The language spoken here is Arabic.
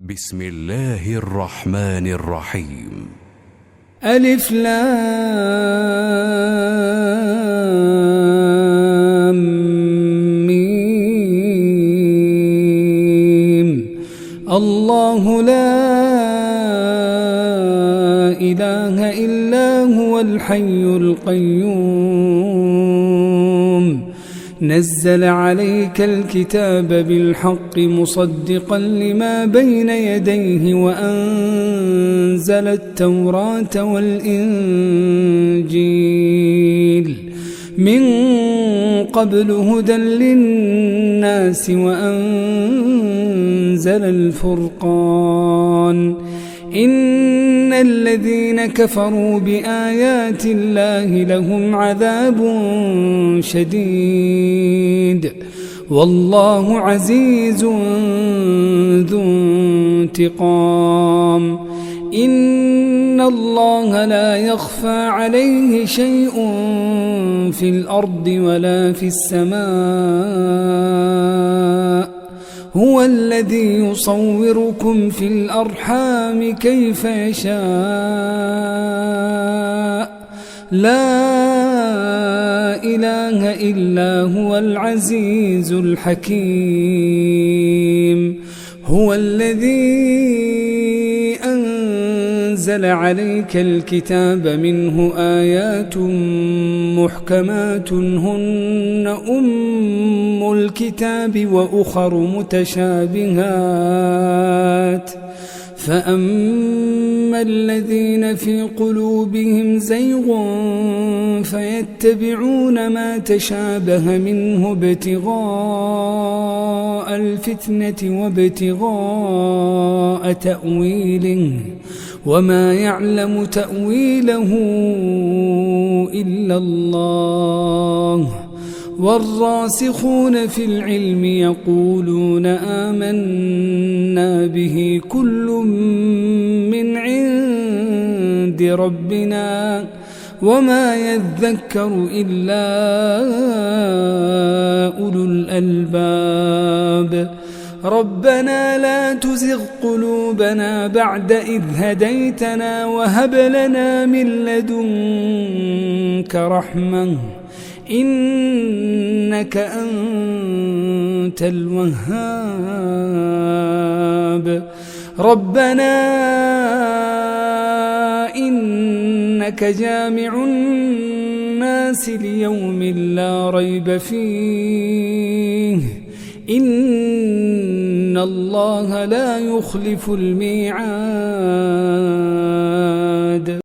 بسم الله الرحمن الرحيم. ألف لام ميم. الله لا إله إلا هو الحي القيوم نزل عليك الكتاب بالحق مصدقا لما بين يديه وأنزل التوراة والإنجيل من قبل هدى للناس وأنزل الفرقان إن الذين كفروا بآيات الله لهم عذاب شديد والله عزيز ذو انتقام. إن الله لا يخفى عليه شيء في الأرض ولا في السماء هو الذي يصوركم في الأرحام كيف يشاء لا إله إلا هو العزيز الحكيم. هو الذي أنزل عليك الكتاب منه آيات محكمات هن أم الكتاب وأخر متشابهات فأما الذين في قلوبهم زيغ فيتبعون ما تشابه منه ابتغاء الفتنة وابتغاء تأويله وما يعلم تأويله إلا الله والراسخون في العلم يقولون آمنا به كل من عند ربنا وما يذكر إلا أولو الألباب. ربنا لا تزغ قلوبنا بعد إذ هديتنا وهب لنا من لدنك رحمة إنك أنت الوهاب. ربنا إنك جامع الناس ليوم لا ريب فيه إن الله لا يخلف الميعاد.